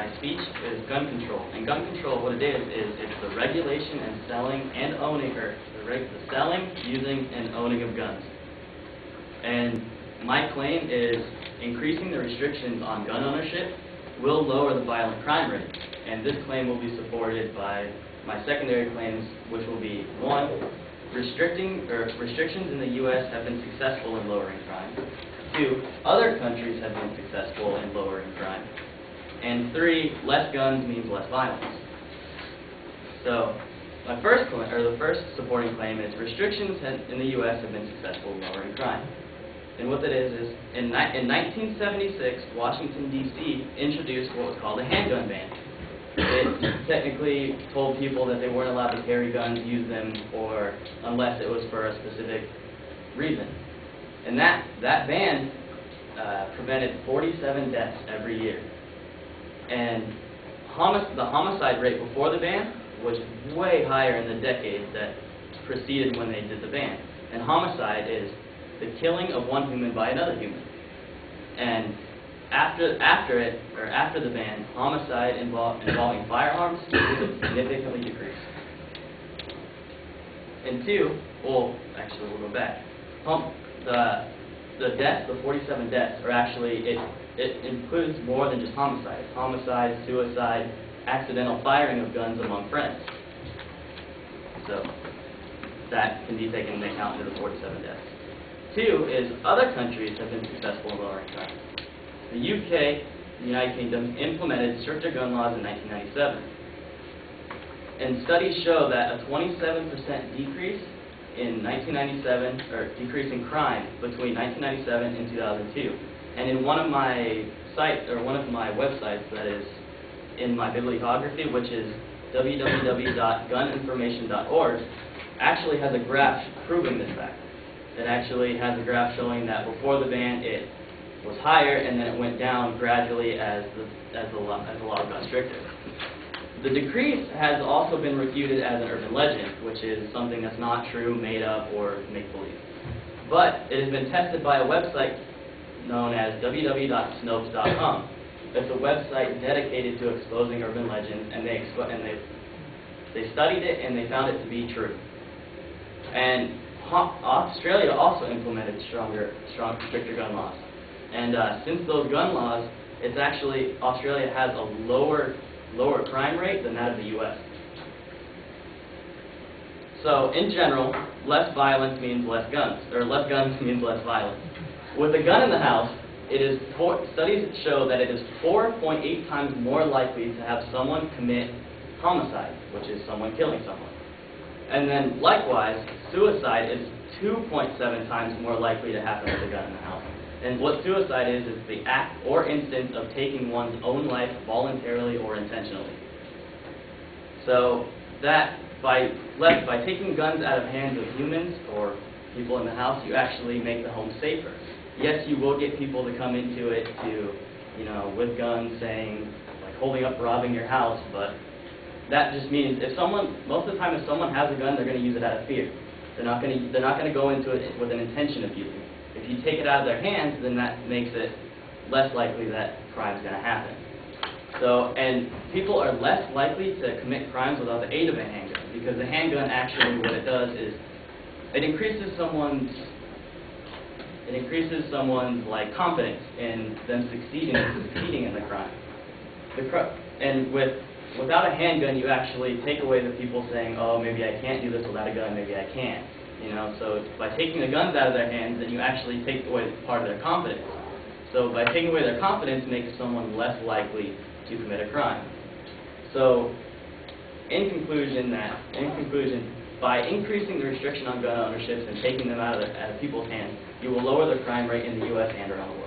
my speech is gun control. And gun control, what it is it's the regulation and selling and owning, or the selling, using, and owning of guns. And my claim is increasing the restrictions on gun ownership will lower the violent crime rate. And this claim will be supported by my secondary claims, which will be 1, restrictions in the U.S. have been successful in lowering crime. 2, other countries have been successful in lowering crime. And 3, less guns means less violence. So, the first supporting claim is restrictions in the U.S. have been successful in lowering crime. And what that is in 1976, Washington, D.C. introduced what was called a handgun ban. It technically told people that they weren't allowed to carry guns, use them, or unless it was for a specific reason. And that ban prevented 47 deaths every year. And the homicide rate before the ban was way higher in the decades that preceded when they did the ban. And homicide is the killing of one human by another human. And after the ban, homicide involving firearms significantly decreased. And 2, we'll go back. The deaths, the 47 deaths, are actually, it includes more than just homicide. It's homicide, suicide, accidental firing of guns among friends. So that can be taken into account into the 47 deaths. 2 is other countries have been successful in lowering crime. The UK, the United Kingdom, implemented stricter gun laws in 1997. And studies show that a 27% decrease in 1997, or decrease in crime between 1997 and 2002. And in one of my websites that is in my bibliography, which is www.guninformation.org, actually has a graph proving this fact. It actually has a graph showing that before the ban it was higher, and then it went down gradually as the law got stricter. The decrease has also been refuted as an urban legend, which is something that's not true, made up, or make-believe. But it has been tested by a website known as www.snopes.com. It's a website dedicated to exposing urban legends, and they studied it and they found it to be true. And Australia also implemented stricter gun laws. And since those gun laws, it's actually, Australia has a lower crime rate than that of the U.S. So, in general, less violence means less guns, or less guns means less violence. With a gun in the house, studies show that it is 4.8 times more likely to have someone commit homicide, which is someone killing someone. And then, likewise, suicide is 2.7 times more likely to happen with a gun in the house. And what suicide is the act or instance of taking one's own life voluntarily or intentionally. So that by taking guns out of hands of humans or people in the house, you actually make the home safer. Yes, you will get people to come into it with guns saying, like holding up, robbing your house, but that just means most of the time if someone has a gun, they're going to use it out of fear. They're not going to go into it with an intention of using it. If you take it out of their hands, then that makes it less likely that crime's going to happen. So, and people are less likely to commit crimes without the aid of a handgun, because the handgun actually, what it does is, it increases someone's like confidence in them succeeding in the crime. And without a handgun, you actually take away the people saying, oh, maybe I can't do this without a gun, maybe I can. So by taking the guns out of their hands, then you actually take away part of their confidence. So by taking away their confidence makes someone less likely to commit a crime. So in conclusion, by increasing the restriction on gun ownerships and taking them out of people's hands, you will lower the crime rate in the U.S. and around the world.